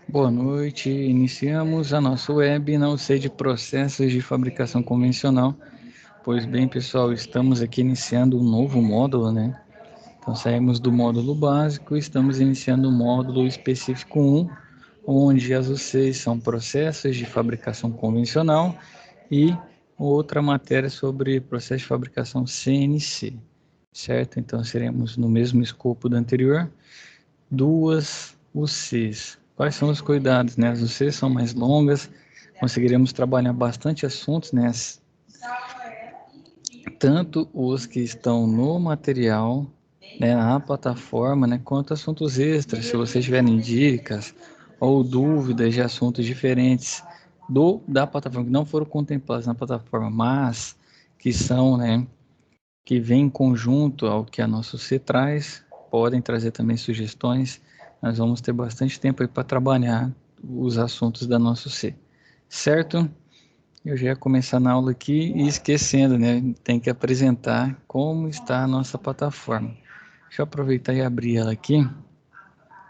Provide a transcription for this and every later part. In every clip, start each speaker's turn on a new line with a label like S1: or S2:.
S1: Boa noite, iniciamos a nossa web na UC de processos de fabricação convencional. Pois bem, pessoal, estamos aqui iniciando um novo módulo, né? Então saímos do módulo básico, estamos iniciando o módulo específico 1, onde as UCs são processos de fabricação convencional e outra matéria sobre processo de fabricação CNC, certo? Então seremos no mesmo escopo do anterior, duas UCs. Quais são os cuidados, né? As UCs são mais longas, conseguiremos trabalhar bastante assuntos, né? Tanto os que estão no material, né, na plataforma, né, quanto assuntos extras, se vocês tiverem dicas ou dúvidas de assuntos diferentes da plataforma, que não foram contemplados na plataforma, mas que são, né, que vêm em conjunto ao que a nossa C traz, podem trazer também sugestões. Nós vamos ter bastante tempo aí para trabalhar os assuntos da nossa C, certo? Eu já ia começar na aula aqui e esquecendo, né? Tem que apresentar como está a nossa plataforma. Deixa eu aproveitar e abrir ela aqui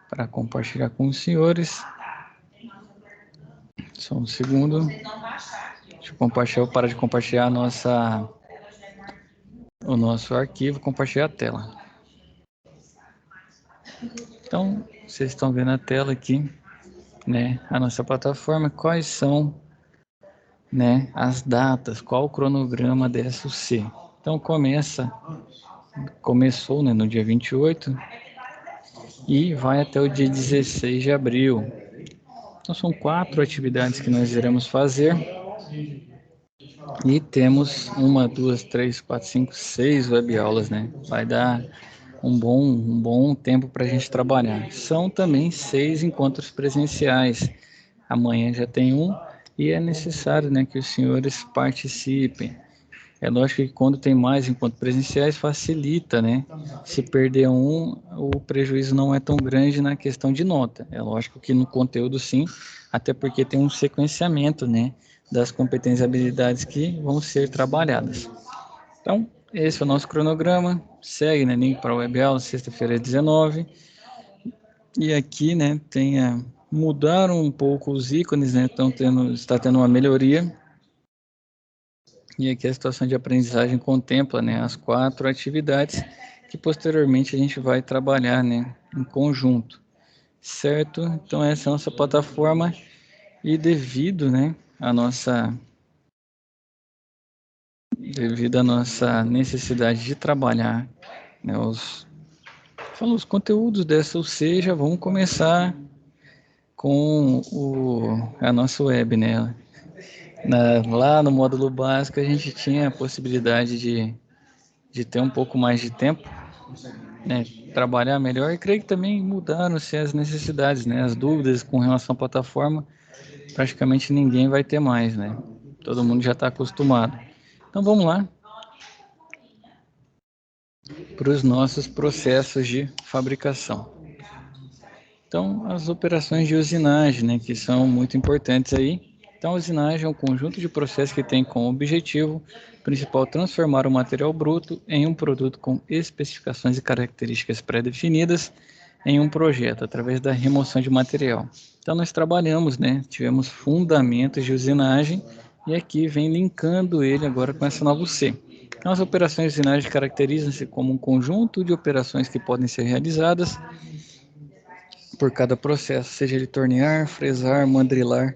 S1: para compartilhar com os senhores. Só um segundo. Deixa eu compartilhar, parar de compartilhar o nosso arquivo, compartilhar a tela. Então, vocês estão vendo a tela aqui, né? A nossa plataforma, quais são, né, as datas, qual o cronograma dessa UC. Então, começou, né, no dia 28 e vai até o dia 16 de abril. Então, são 4 atividades que nós iremos fazer e temos 1, 2, 3, 4, 5, 6 webaulas, né? Vai dar um bom tempo para a gente trabalhar. São também 6 encontros presenciais. Amanhã já tem um e é necessário, né, que os senhores participem. É lógico que quando tem mais encontros presenciais facilita, né? Se perder um, o prejuízo não é tão grande na questão de nota. É lógico que no conteúdo sim, até porque tem um sequenciamento, né, das competências e habilidades que vão ser trabalhadas. Então, esse é o nosso cronograma. Segue, né, link para o webaula, sexta-feira 19. E aqui, né, mudaram um pouco os ícones, né? Está tendo uma melhoria. E aqui a situação de aprendizagem contempla, né, as 4 atividades que posteriormente a gente vai trabalhar, né, em conjunto, certo? Então essa é a nossa plataforma e devido à nossa necessidade de trabalhar, né, os conteúdos dessa UC, já vamos começar com a nossa web, né? Lá no módulo básico a gente tinha a possibilidade de ter um pouco mais de tempo, né, trabalhar melhor, e creio que também mudaram-se as necessidades, né, as dúvidas com relação à plataforma, praticamente ninguém vai ter mais, né, todo mundo já está acostumado. Então vamos lá para os nossos processos de fabricação. Então, as operações de usinagem, né, que são muito importantes aí. Então, a usinagem é um conjunto de processos que tem como objetivo principal transformar o material bruto em um produto com especificações e características pré-definidas em um projeto, através da remoção de material. Então, nós trabalhamos, né, tivemos fundamentos de usinagem e aqui vem linkando ele agora com essa nova C. Então, as operações de usinagem caracterizam-se como um conjunto de operações que podem ser realizadas por cada processo, seja ele tornear, fresar, mandrilar,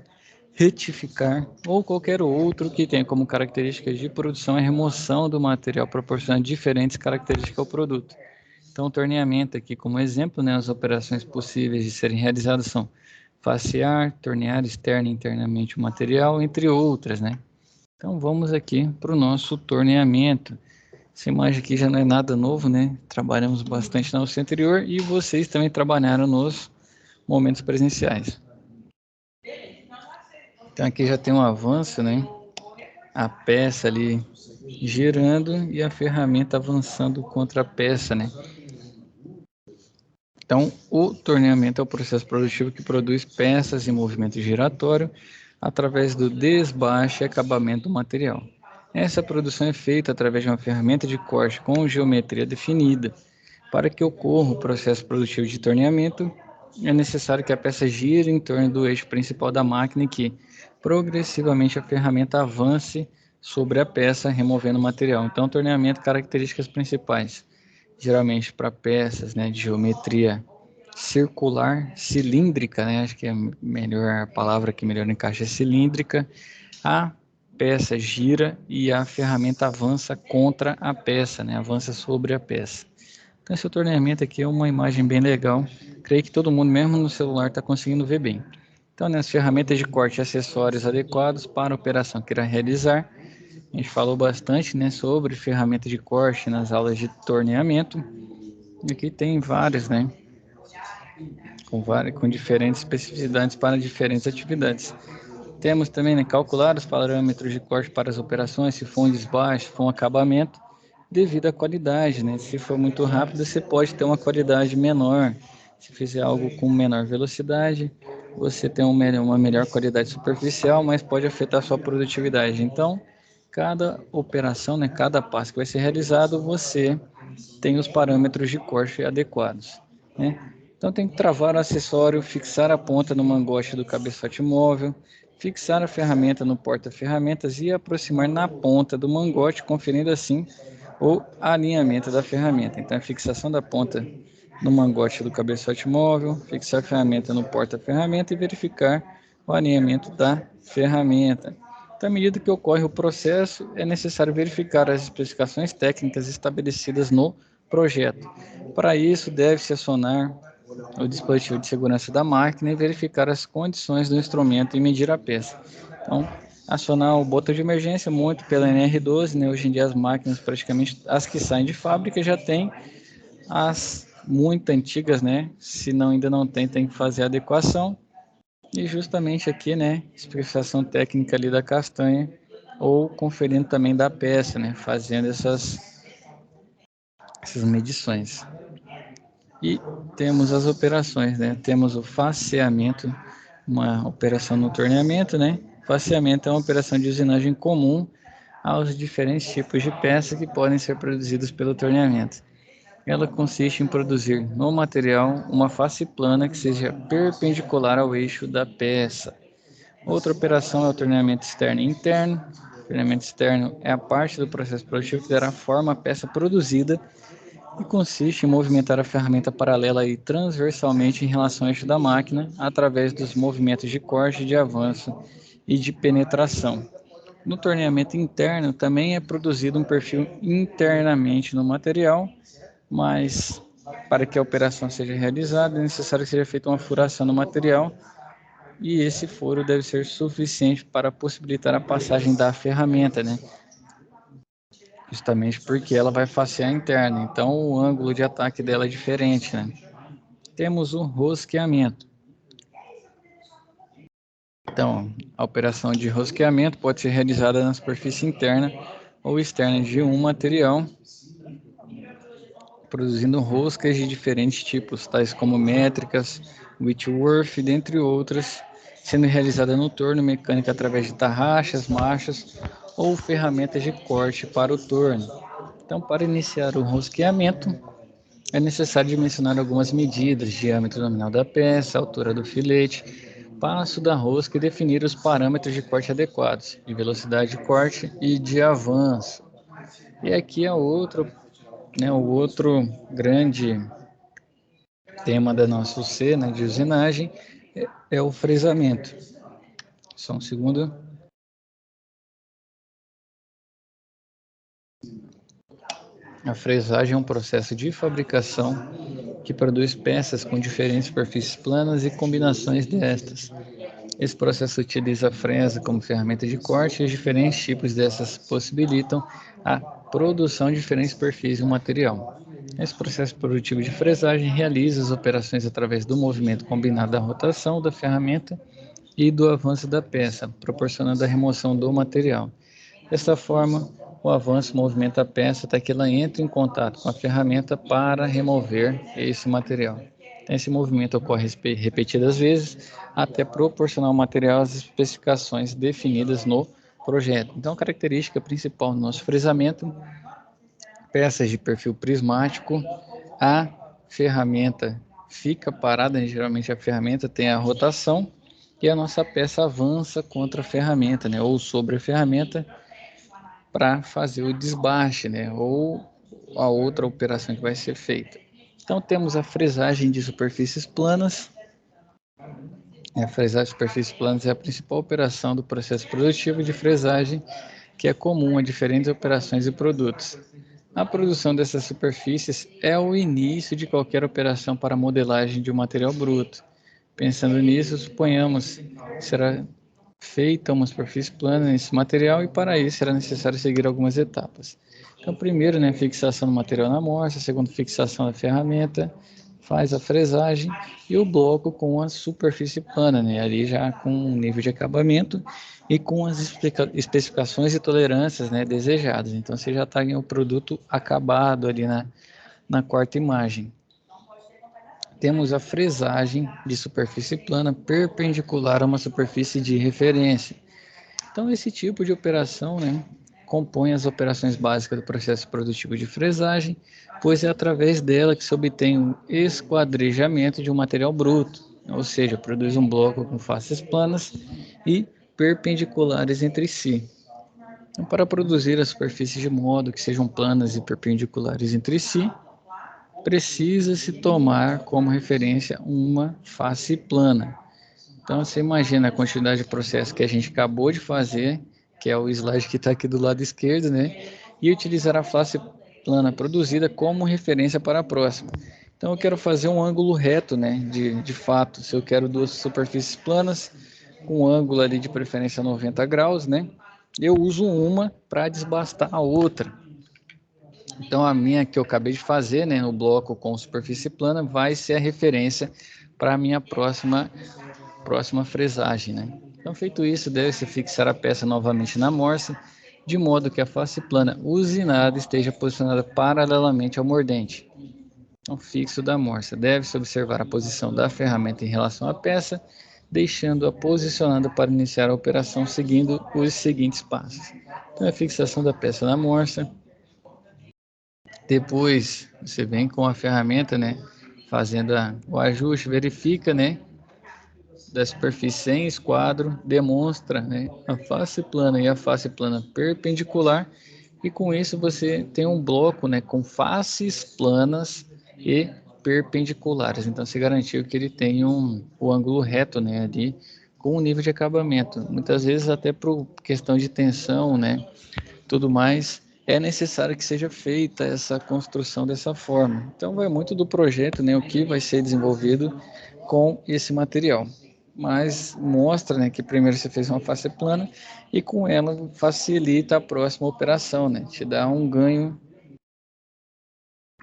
S1: retificar ou qualquer outro que tenha como características de produção e remoção do material, proporcionando diferentes características ao produto. Então, o torneamento aqui como exemplo, né, as operações possíveis de serem realizadas são facear, tornear externa e internamente o material, entre outras, né? Então, vamos aqui para o nosso torneamento. Essa imagem aqui já não é nada novo, né? Trabalhamos bastante na UC anterior e vocês também trabalharam nos momentos presenciais. Então aqui já tem um avanço, né? A peça ali girando e a ferramenta avançando contra a peça, né? Então, o torneamento é o processo produtivo que produz peças em movimento giratório através do desbaste e acabamento do material. Essa produção é feita através de uma ferramenta de corte com geometria definida. Para que ocorra o processo produtivo de torneamento, é necessário que a peça gire em torno do eixo principal da máquina e que, progressivamente, a ferramenta avance sobre a peça, removendo o material. Então, torneamento, características principais. Geralmente para peças, né, de geometria circular, cilíndrica, né, acho que é melhor a palavra que melhor encaixa é cilíndrica, a peça gira e a ferramenta avança contra a peça, né, avança sobre a peça. Então, esse torneamento aqui é uma imagem bem legal. Creio que todo mundo, mesmo no celular, está conseguindo ver bem. Então, nas ferramentas de corte e acessórios adequados para a operação que irá realizar, a gente falou bastante, né, sobre ferramenta de corte nas aulas de torneamento. Aqui tem várias, né, com diferentes especificidades para diferentes atividades. Temos também, né, calcular os parâmetros de corte para as operações, se for um desbaste, se for um acabamento, devido à qualidade, né? Se for muito rápido, você pode ter uma qualidade menor. Se fizer algo com menor velocidade, você tem uma melhor qualidade superficial, mas pode afetar a sua produtividade. Então, cada operação, né, cada passo que vai ser realizado, você tem os parâmetros de corte adequados, né? Então tem que travar o acessório, fixar a ponta no mangote do cabeçote móvel, fixar a ferramenta no porta-ferramentas e aproximar na ponta do mangote, conferindo assim o alinhamento da ferramenta. Então a fixação da ponta no mangote do cabeçote móvel, fixar a ferramenta no porta-ferramenta e verificar o alinhamento da ferramenta. Então, à medida que ocorre o processo, é necessário verificar as especificações técnicas estabelecidas no projeto. Para isso, deve-se acionar o dispositivo de segurança da máquina e verificar as condições do instrumento e medir a peça. Então, acionar o botão de emergência muito pela NR12, né? Hoje em dia as máquinas, praticamente as que saem de fábrica, já tem as muito antigas, né? Se não, ainda não tem, tem que fazer a adequação. E justamente aqui, né, especificação técnica ali da castanha, ou conferindo também da peça, né, fazendo essas medições. E temos as operações, né, temos o faceamento, uma operação no torneamento, né, faceamento é uma operação de usinagem comum aos diferentes tipos de peças que podem ser produzidos pelo torneamento. Ela consiste em produzir no material uma face plana que seja perpendicular ao eixo da peça. Outra operação é o torneamento externo e interno. O torneamento externo é a parte do processo produtivo que dará forma à peça produzida e consiste em movimentar a ferramenta paralela e transversalmente em relação ao eixo da máquina através dos movimentos de corte, de avanço e de penetração. No torneamento interno também é produzido um perfil internamente no material, mas para que a operação seja realizada é necessário que seja feita uma furação no material e esse furo deve ser suficiente para possibilitar a passagem da ferramenta, né? Justamente porque ela vai facear interna, então o ângulo de ataque dela é diferente, né? Temos o rosqueamento. Então, a operação de rosqueamento pode ser realizada na superfície interna ou externa de um material, produzindo roscas de diferentes tipos, tais como métricas, Whitworth, dentre outras, sendo realizada no torno mecânico através de tarraxas, machas ou ferramentas de corte para o torno. Então, para iniciar o rosqueamento, é necessário dimensionar algumas medidas: diâmetro nominal da peça, altura do filete, passo da rosca e definir os parâmetros de corte adequados, de velocidade de corte e de avanço. E aqui é o outro grande tema da nossa UC, né, de usinagem, é o fresamento. Só um segundo. A fresagem é um processo de fabricação que produz peças com diferentes superfícies planas e combinações destas. Esse processo utiliza a fresa como ferramenta de corte e os diferentes tipos dessas possibilitam a produção de diferentes perfis do material. Esse processo produtivo de fresagem realiza as operações através do movimento combinado da rotação da ferramenta e do avanço da peça, proporcionando a remoção do material. Dessa forma, o avanço movimenta a peça até que ela entre em contato com a ferramenta para remover esse material. Esse movimento ocorre repetidas vezes até proporcionar ao material as especificações definidas no projeto. Então, a característica principal do nosso fresamento: peças de perfil prismático, a ferramenta fica parada, né? Geralmente a ferramenta tem a rotação e a nossa peça avança contra a ferramenta, né? Ou sobre a ferramenta para fazer o desbaste, né? Ou a outra operação que vai ser feita. Então temos a fresagem de superfícies planas. A fresagem de superfícies planas é a principal operação do processo produtivo de fresagem, que é comum a diferentes operações e produtos. A produção dessas superfícies é o início de qualquer operação para modelagem de um material bruto. Pensando nisso, suponhamos que será feita uma superfície plana nesse material e para isso será necessário seguir algumas etapas. Então, primeiro, né, fixação do material na amostra, segundo, fixação da ferramenta, faz a fresagem e o bloco com a superfície plana, né, ali já com um nível de acabamento e com as especificações e tolerâncias, né, desejadas. Então, você já está em um produto acabado ali na quarta imagem. Temos a fresagem de superfície plana perpendicular a uma superfície de referência. Então, esse tipo de operação, né, compõe as operações básicas do processo produtivo de fresagem, pois é através dela que se obtém o esquadrejamento de um material bruto, ou seja, produz um bloco com faces planas e perpendiculares entre si. Então, para produzir as superfícies de modo que sejam planas e perpendiculares entre si, precisa-se tomar como referência uma face plana. Então, você imagina a quantidade de processo que a gente acabou de fazer, que é o slide que está aqui do lado esquerdo, né? E utilizar a face plana produzida como referência para a próxima. Então, eu quero fazer um ângulo reto, né? De fato, se eu quero duas superfícies planas, com um ângulo ali de preferência 90 graus, né? Eu uso uma para desbastar a outra. Então, a minha que eu acabei de fazer, né, no bloco com superfície plana, vai ser a referência para a minha próxima fresagem, né? Então, feito isso, deve-se fixar a peça novamente na morsa, de modo que a face plana usinada esteja posicionada paralelamente ao mordente. Então, fixo da morsa. Deve-se observar a posição da ferramenta em relação à peça, deixando-a posicionada para iniciar a operação seguindo os seguintes passos. Então, a fixação da peça na morsa. Depois, você vem com a ferramenta, né, fazendo o ajuste, verifica, né, da superfície sem esquadro, demonstra, né, a face plana e a face plana perpendicular, e com isso você tem um bloco, né, com faces planas e perpendiculares. Então, se garantiu que ele tem o ângulo reto, né, ali, com o nível de acabamento. Muitas vezes até por questão de tensão, né, tudo mais, é necessário que seja feita essa construção dessa forma. Então, vai muito do projeto, né, o que vai ser desenvolvido com esse material. Mas mostra, né, que primeiro você fez uma face plana e com ela facilita a próxima operação, né, te dá um ganho,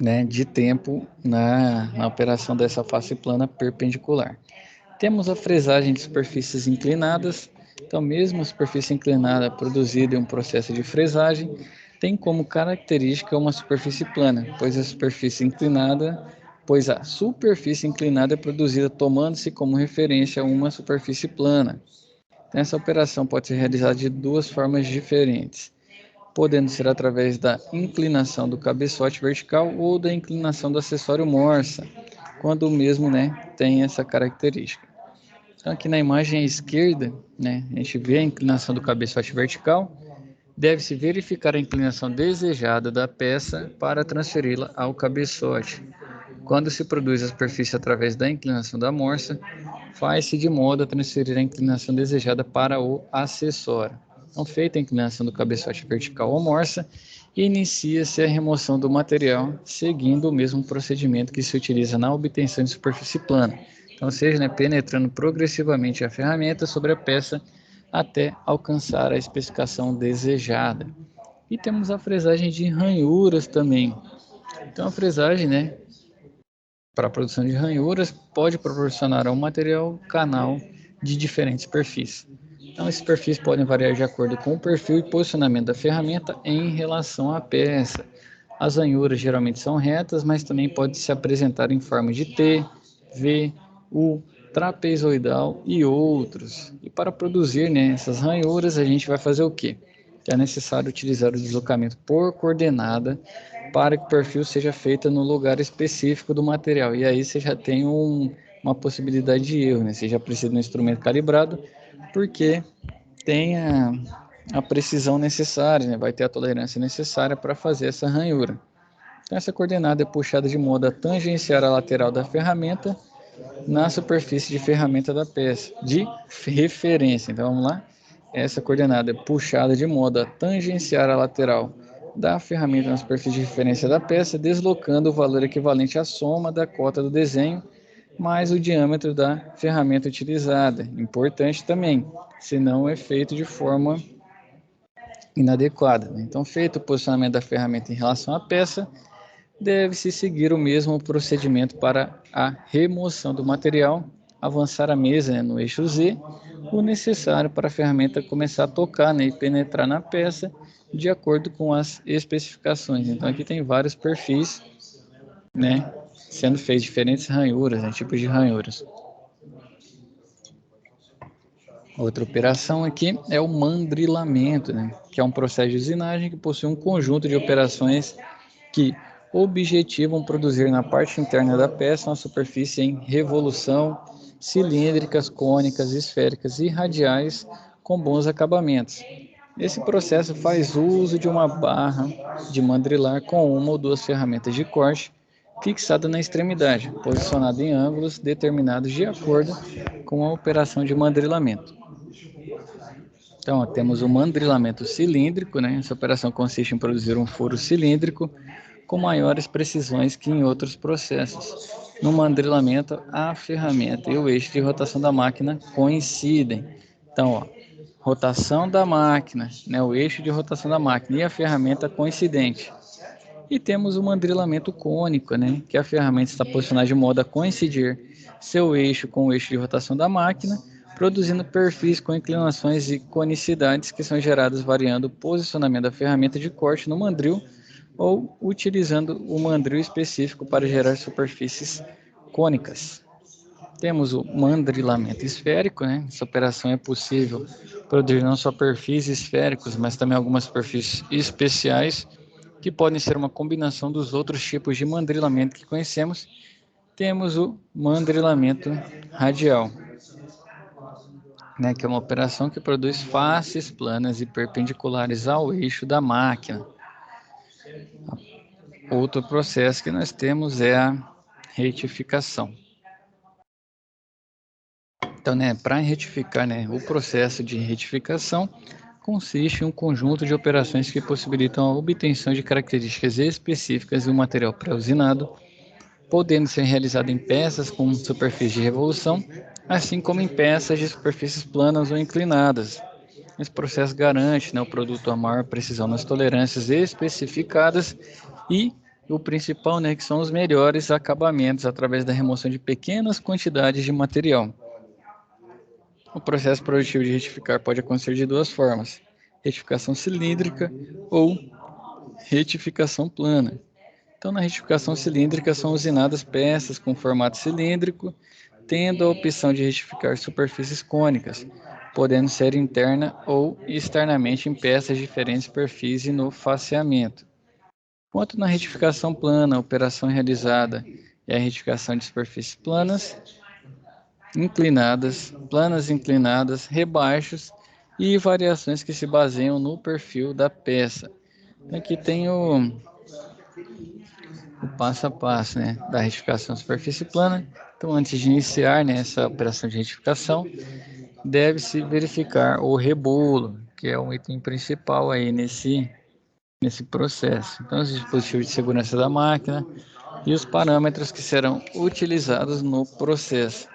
S1: né, de tempo na operação dessa face plana perpendicular. Temos a fresagem de superfícies inclinadas. Então, mesmo a superfície inclinada produzida em um processo de fresagem tem como característica uma superfície plana, pois a superfície inclinada é produzida tomando-se como referência uma superfície plana. Então, essa operação pode ser realizada de duas formas diferentes, podendo ser através da inclinação do cabeçote vertical ou da inclinação do acessório morsa, quando o mesmo, né, tem essa característica. Então, aqui na imagem à esquerda, né, a gente vê a inclinação do cabeçote vertical. Deve-se verificar a inclinação desejada da peça para transferi-la ao cabeçote. Quando se produz a superfície através da inclinação da morsa, faz-se de modo a transferir a inclinação desejada para o acessório. Então, feita a inclinação do cabeçote vertical ou morsa, inicia-se a remoção do material, seguindo o mesmo procedimento que se utiliza na obtenção de superfície plana. Então, seja, né, penetrando progressivamente a ferramenta sobre a peça até alcançar a especificação desejada. E temos a fresagem de ranhuras também. Então, a fresagem, né, para a produção de ranhuras pode proporcionar ao material canal de diferentes perfis. Então, esses perfis podem variar de acordo com o perfil e posicionamento da ferramenta em relação à peça. As ranhuras geralmente são retas, mas também podem se apresentar em forma de T, V, U, trapezoidal e outros. E para produzir, né, essas ranhuras, a gente vai fazer o quê? É necessário utilizar o deslocamento por coordenada para que o perfil seja feito no lugar específico do material. E aí você já tem uma possibilidade de erro, né? Você já precisa de um instrumento calibrado, porque tem a precisão necessária, né? Vai ter a tolerância necessária para fazer essa ranhura. Então, essa coordenada é puxada de modo a tangenciar a lateral da ferramenta na superfície de ferramenta da peça, de referência. Então, vamos lá. Essa coordenada é puxada de modo a tangenciar a lateral da ferramenta na superfície de referência da peça, deslocando o valor equivalente à soma da cota do desenho mais o diâmetro da ferramenta utilizada. Importante também, senão é feito de forma inadequada. Então, feito o posicionamento da ferramenta em relação à peça, deve-se seguir o mesmo procedimento para a remoção do material, avançar a mesa, né, no eixo Z, o necessário para a ferramenta começar a tocar, né, e penetrar na peça de acordo com as especificações. Então aqui tem vários perfis, né, sendo feitos diferentes ranhuras, né, tipos de ranhuras. Outra operação aqui é o mandrilamento, né, que é um processo de usinagem que possui um conjunto de operações que objetivam produzir na parte interna da peça uma superfície em revolução, cilíndricas, cônicas, esféricas e radiais com bons acabamentos. Esse processo faz uso de uma barra de mandrilar com uma ou duas ferramentas de corte fixada na extremidade, posicionada em ângulos determinados de acordo com a operação de mandrilamento. Então, ó, temos o mandrilamento cilíndrico, né? Essa operação consiste em produzir um furo cilíndrico com maiores precisões que em outros processos. No mandrilamento, a ferramenta e o eixo de rotação da máquina coincidem. Então, ó, rotação da máquina, né, o eixo de rotação da máquina e a ferramenta coincidente. E temos o mandrilamento cônico, né, que a ferramenta está posicionada de modo a coincidir seu eixo com o eixo de rotação da máquina, produzindo perfis com inclinações e conicidades que são geradas variando o posicionamento da ferramenta de corte no mandril ou utilizando o mandril específico para gerar superfícies cônicas. Temos o mandrilamento esférico, né? Essa operação é possível produzir não só perfis esféricos, mas também algumas perfis especiais, que podem ser uma combinação dos outros tipos de mandrilamento que conhecemos. Temos o mandrilamento radial, né? Que é uma operação que produz faces planas e perpendiculares ao eixo da máquina. Outro processo que nós temos é a retificação. Então, né, para retificar, né, o processo de retificação consiste em um conjunto de operações que possibilitam a obtenção de características específicas de um material pré-usinado, podendo ser realizado em peças com superfície de revolução, assim como em peças de superfícies planas ou inclinadas. Esse processo garante, né, ao produto a maior precisão nas tolerâncias especificadas e o principal, né, que são os melhores acabamentos através da remoção de pequenas quantidades de material. O processo produtivo de retificar pode acontecer de duas formas: retificação cilíndrica ou retificação plana. Então, na retificação cilíndrica são usinadas peças com formato cilíndrico, tendo a opção de retificar superfícies cônicas, podendo ser interna ou externamente em peças de diferentes perfis e no faceamento. Quanto na retificação plana, a operação realizada é a retificação de superfícies planas, inclinadas, rebaixos e variações que se baseiam no perfil da peça. Então, aqui tem o passo a passo, né, da retificação superfície plana. Então, antes de iniciar, né, essa operação de retificação, deve-se verificar o rebolo, que é um item principal aí nesse processo. Então, os dispositivos de segurança da máquina e os parâmetros que serão utilizados no processo.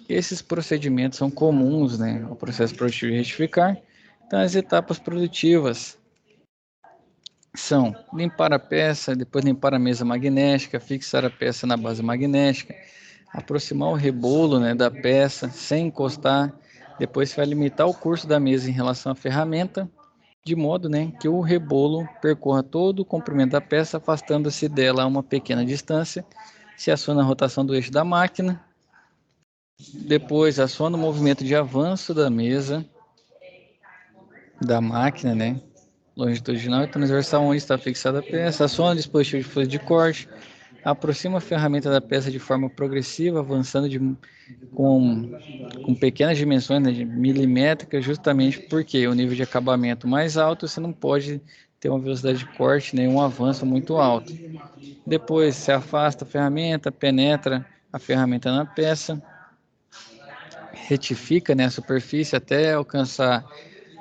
S1: Esses procedimentos são comuns, né, ao processo produtivo de retificar. Então, as etapas produtivas são limpar a peça, depois limpar a mesa magnética, fixar a peça na base magnética, aproximar o rebolo, né, da peça sem encostar, depois vai limitar o curso da mesa em relação à ferramenta, de modo, né, que o rebolo percorra todo o comprimento da peça, afastando-se dela a uma pequena distância. Se aciona a rotação do eixo da máquina Depois, aciona o movimento de avanço da mesa, da máquina, né? Longitudinal e transversal, onde está fixada a peça. Aciona o dispositivo de fluido de corte. Aproxima a ferramenta da peça de forma progressiva, avançando com pequenas dimensões, né, de milimétricas, justamente porque o nível de acabamento mais alto, você não pode ter uma velocidade de corte, nem um avanço muito alto. Depois, se afasta a ferramenta, penetra a ferramenta na peça, retifica, né, a superfície até alcançar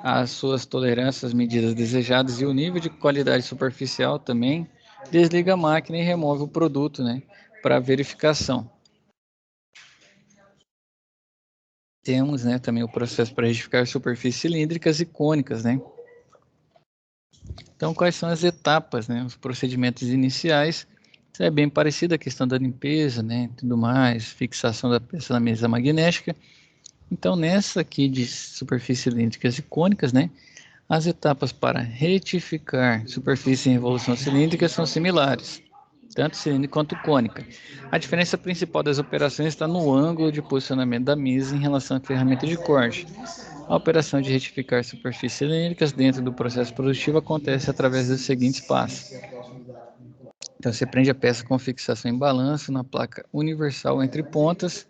S1: as suas tolerâncias, medidas desejadas e o nível de qualidade superficial também. Desliga a máquina e remove o produto, né, para verificação. Temos, né, também o processo para retificar superfícies cilíndricas e cônicas, né? Então, quais são as etapas, né? Os procedimentos iniciais. Isso é bem parecido à questão da limpeza, né? Tudo mais, fixação da peça na mesa magnética. Então, nessa aqui de superfícies cilíndricas e cônicas, né? As etapas para retificar superfície em revolução cilíndrica são similares, tanto cilíndrica quanto cônica. A diferença principal das operações está no ângulo de posicionamento da mesa em relação à ferramenta de corte. A operação de retificar superfícies cilíndricas dentro do processo produtivo acontece através dos seguintes passos. Então, você prende a peça com fixação em balanço na placa universal entre pontas.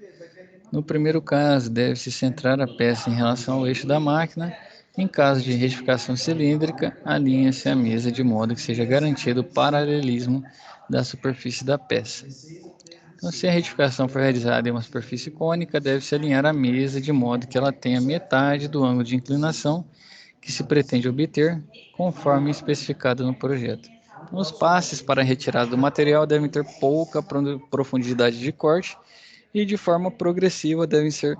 S1: No primeiro caso, deve-se centrar a peça em relação ao eixo da máquina. Em caso de retificação cilíndrica, alinha-se a mesa de modo que seja garantido o paralelismo da superfície da peça. Então, se a retificação for realizada em uma superfície cônica, deve-se alinhar a mesa de modo que ela tenha metade do ângulo de inclinação que se pretende obter, conforme especificado no projeto. Então, os passes para a retirada do material devem ter pouca profundidade de corte e, de forma progressiva, devem ser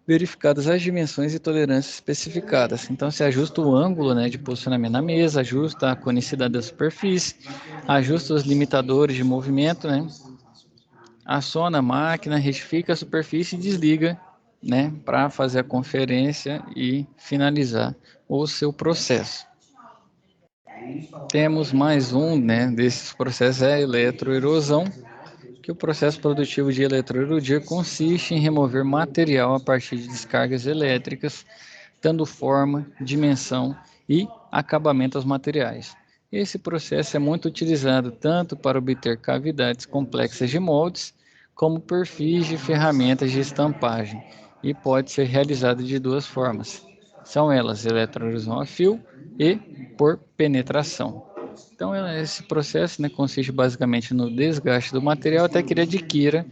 S1: verificadas as dimensões e tolerâncias especificadas. Então, se ajusta o ângulo, né, de posicionamento na mesa, ajusta a conicidade da superfície, ajusta os limitadores de movimento, né, aciona a máquina, retifica a superfície e desliga, né, para fazer a conferência e finalizar o seu processo. Temos mais um, né, desses processos, é a eletroerosão, que o processo produtivo de eletroerudir consiste em remover material a partir de descargas elétricas, dando forma, dimensão e acabamento aos materiais. Esse processo é muito utilizado tanto para obter cavidades complexas de moldes, como perfis de ferramentas de estampagem, e pode ser realizado de duas formas. São elas eletroerosão a fio e por penetração. Então, esse processo, né, consiste basicamente no desgaste do material até que ele adquira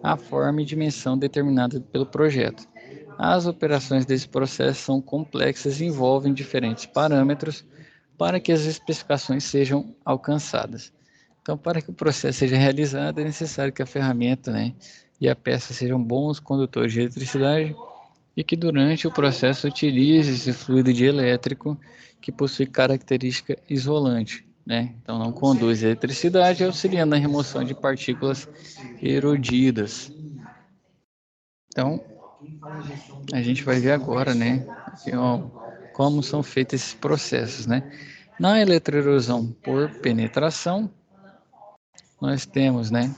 S1: a forma e dimensão determinada pelo projeto. As operações desse processo são complexas e envolvem diferentes parâmetros para que as especificações sejam alcançadas. Então, para que o processo seja realizado, é necessário que a ferramenta, né, e a peça sejam bons condutores de eletricidade e que durante o processo utilize esse fluido dielétrico que possui característica isolante, né? Então não conduz eletricidade, auxiliando na remoção de partículas erodidas. Então, a gente vai ver agora, né, aqui, ó, como são feitos esses processos, né? Na eletroerosão por penetração, nós temos, né,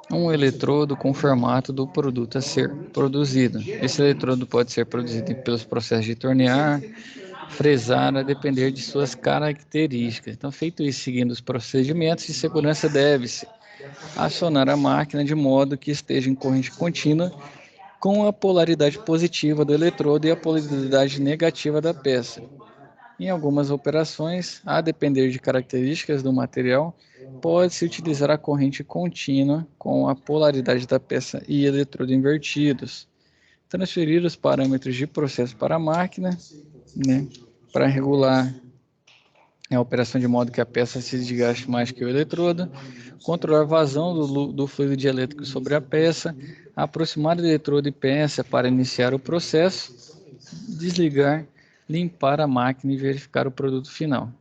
S1: um eletrodo com o formato do produto a ser produzido. Esse eletrodo pode ser produzido pelos processos de tornear, fresar, a depender de suas características. Então, feito isso, seguindo os procedimentos de segurança, deve-se acionar a máquina de modo que esteja em corrente contínua com a polaridade positiva do eletrodo e a polaridade negativa da peça. Em algumas operações, a depender de características do material, pode-se utilizar a corrente contínua com a polaridade da peça e eletrodo invertidos. Transferir os parâmetros de processo para a máquina, né, para regular a operação de modo que a peça se desgaste mais que o eletrodo, controlar a vazão do fluido dielétrico sobre a peça, aproximar o eletrodo e peça para iniciar o processo, desligar, limpar a máquina e verificar o produto final.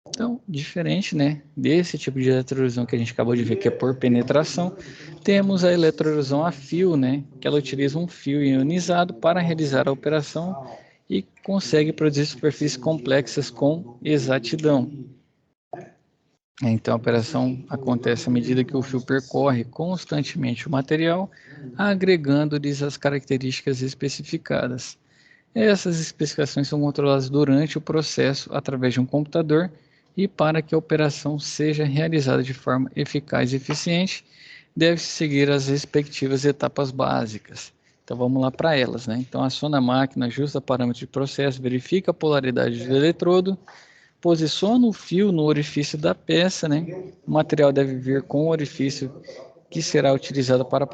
S1: Então, diferente, né, desse tipo de eletroerosão que a gente acabou de ver, que é por penetração, temos a eletroerosão a fio, né, que ela utiliza um fio ionizado para realizar a operação e consegue produzir superfícies complexas com exatidão. Então, a operação acontece à medida que o fio percorre constantemente o material, agregando-lhes as características especificadas. Essas especificações são controladas durante o processo através de um computador e para que a operação seja realizada de forma eficaz e eficiente, deve-se seguir as respectivas etapas básicas. Então vamos lá para elas, né? Então aciona a máquina, ajusta parâmetros de processo, verifica a polaridade do eletrodo, posiciona o fio no orifício da peça, né? O material deve vir com o orifício que será utilizado para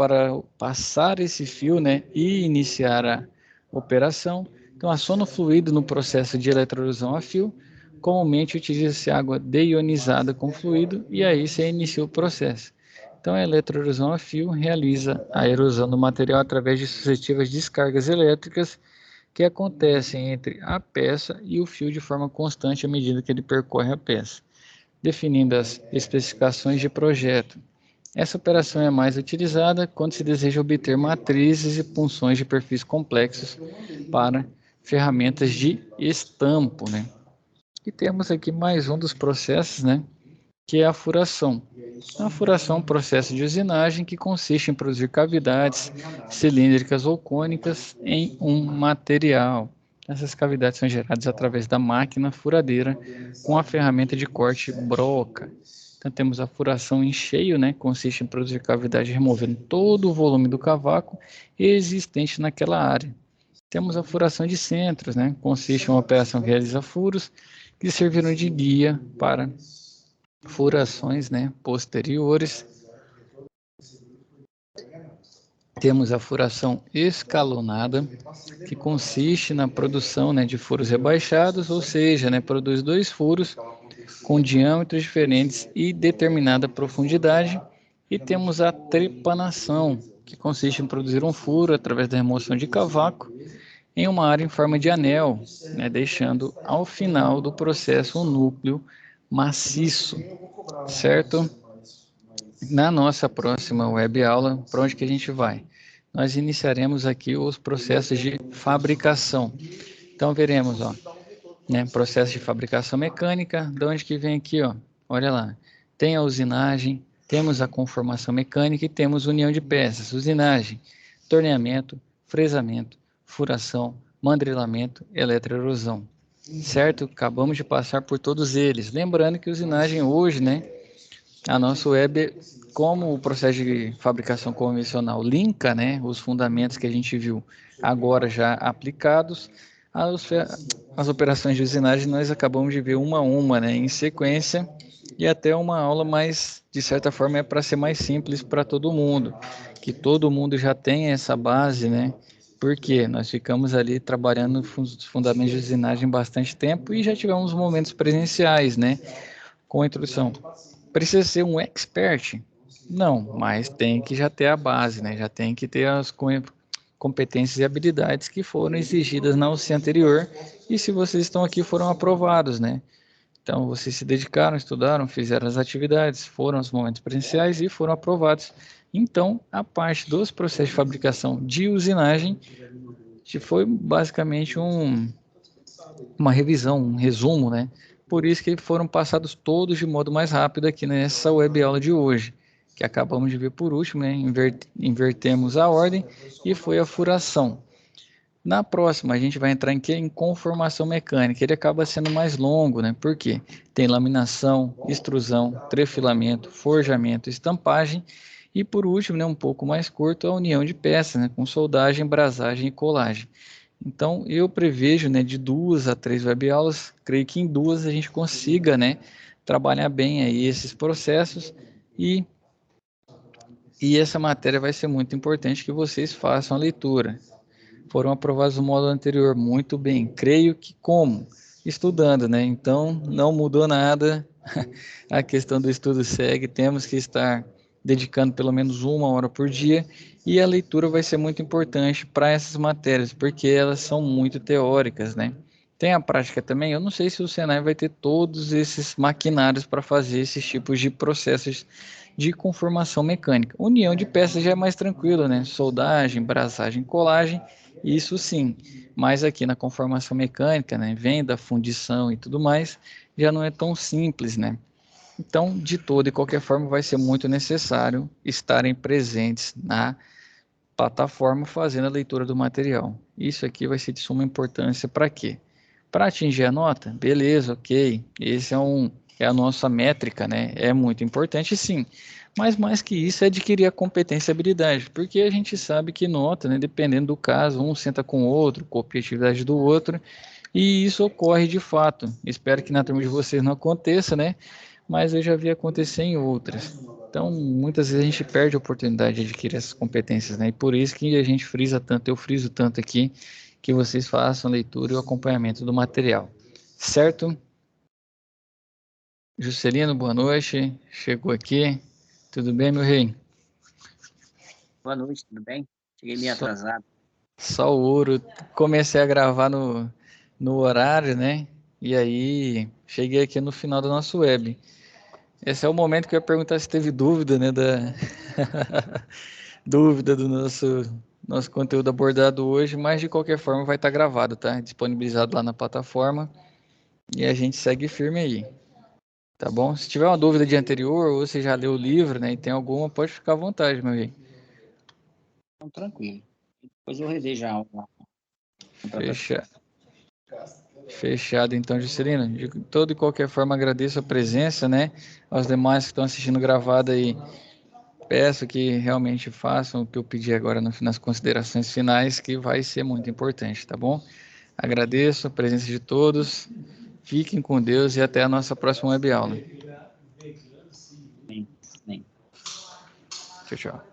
S1: passar esse fio, né? E iniciar a operação. Então, aciona o fluido no processo de eletrolysão a fio. Comumente utiliza-se água deionizada com fluido e aí se inicia o processo. Então, a eletrolysão a fio realiza a erosão do material através de sucessivas descargas elétricas que acontecem entre a peça e o fio de forma constante à medida que ele percorre a peça, definindo as especificações de projeto. Essa operação é mais utilizada quando se deseja obter matrizes e punções de perfis complexos para ferramentas de estampo, né? E temos aqui mais um dos processos, né? Que é a furação. A furação é um processo de usinagem que consiste em produzir cavidades cilíndricas ou cônicas em um material. Essas cavidades são geradas através da máquina furadeira com a ferramenta de corte broca. Então temos a furação em cheio, né? Consiste em produzir cavidade removendo todo o volume do cavaco existente naquela área. Temos a furação de centros, né? Consiste em uma operação que realiza furos que servirão de guia para furações, né, posteriores. Temos a furação escalonada, que consiste na produção, né, de furos rebaixados, ou seja, né, produz dois furos com diâmetros diferentes e determinada profundidade. E temos a trepanação, que consiste em produzir um furo através da remoção de cavaco em uma área em forma de anel, né, deixando ao final do processo um núcleo maciço, certo? Na nossa próxima web aula, para onde que a gente vai? Nós iniciaremos aqui os processos de fabricação. Então veremos, ó, né, processo de fabricação mecânica, de onde que vem aqui, ó, olha lá, tem a usinagem, temos a conformação mecânica e temos união de peças, usinagem, torneamento, fresamento, furação, mandrilamento, eletroerosão, certo? Acabamos de passar por todos eles, lembrando que usinagem hoje, né, a nossa web, como o processo de fabricação convencional linka, né, os fundamentos que a gente viu agora já aplicados, as operações de usinagem nós acabamos de ver uma a uma, né, em sequência, e até uma aula mais, de certa forma, é para ser mais simples para todo mundo, que todo mundo já tem essa base, né, porque nós ficamos ali trabalhando os fundamentos de usinagem bastante tempo e já tivemos momentos presenciais, né, com a introdução. Precisa ser um expert? Não, mas tem que já ter a base, né? Já tem que ter as competências e habilidades que foram exigidas na UC anterior e se vocês estão aqui foram aprovados, né? Então vocês se dedicaram, estudaram, fizeram as atividades, foram aos momentos presenciais e foram aprovados. Então a parte dos processos de fabricação de usinagem foi basicamente uma revisão, um resumo, né? Por isso que foram passados todos de modo mais rápido aqui nessa web aula de hoje, que acabamos de ver por último, né? Invertemos a ordem e foi a furação. Na próxima, a gente vai entrar em quê? Em conformação mecânica. Ele acaba sendo mais longo, né? Por quê? Tem laminação, extrusão, trefilamento, forjamento, estampagem e, por último, né, um pouco mais curto, a união de peças, né? Com soldagem, brasagem e colagem. Então, eu prevejo, né, de 2 a 3 webaulas, creio que em 2 a gente consiga, né, trabalhar bem aí esses processos e essa matéria vai ser muito importante que vocês façam a leitura. Foram aprovados no módulo anterior, muito bem. Creio que como? Estudando, né? Então, não mudou nada. A questão do estudo segue, temos que estar dedicando pelo menos 1 hora por dia e a leitura vai ser muito importante para essas matérias, porque elas são muito teóricas, né? Tem a prática também, eu não sei se o Senai vai ter todos esses maquinários para fazer esses tipos de processos de conformação mecânica. União de peças já é mais tranquilo, né? Soldagem, brasagem, colagem, isso sim. Mas aqui na conformação mecânica, né, venda, fundição e tudo mais, já não é tão simples, né? Então, de toda e qualquer forma, vai ser muito necessário estarem presentes na plataforma fazendo a leitura do material. Isso aqui vai ser de suma importância para quê? Para atingir a nota? Beleza, ok. Esse é a nossa métrica, né? É muito importante, sim. Mas mais que isso, é adquirir a competência e habilidade, porque a gente sabe que nota, né, dependendo do caso, um senta com o outro, copia a atividade do outro, e isso ocorre de fato. Espero que na turma de vocês não aconteça, né? Mas eu já vi acontecer em outras. Então, muitas vezes a gente perde a oportunidade de adquirir essas competências, né? E por isso que a gente frisa tanto, eu friso tanto aqui, que vocês façam a leitura e o acompanhamento do material. Certo? Juscelino, boa noite. Chegou aqui. Tudo bem, meu rei?
S2: Boa noite, tudo bem? Cheguei meio atrasado.
S1: Só o ouro. Comecei a gravar no horário, né? E aí cheguei aqui no final da nossa web. Esse é o momento que eu ia perguntar se teve dúvida, né? Dúvida do nosso conteúdo abordado hoje, mas de qualquer forma vai estar gravado, tá? Disponibilizado lá na plataforma e a gente segue firme aí. Tá bom? Se tiver uma dúvida de anterior ou você já leu o livro, né, e tem alguma, pode ficar à vontade, meu rei.
S2: Então, tranquilo. Depois eu revejo a aula na plataforma.
S1: Fechado, então, Juscelino. De toda e qualquer forma, agradeço a presença, né? Aos demais que estão assistindo gravado aí, peço que realmente façam o que eu pedi agora nas considerações finais, que vai ser muito importante, tá bom? Agradeço a presença de todos. Fiquem com Deus e até a nossa próxima web aula.
S2: Bem, bem.
S1: Tchau, tchau.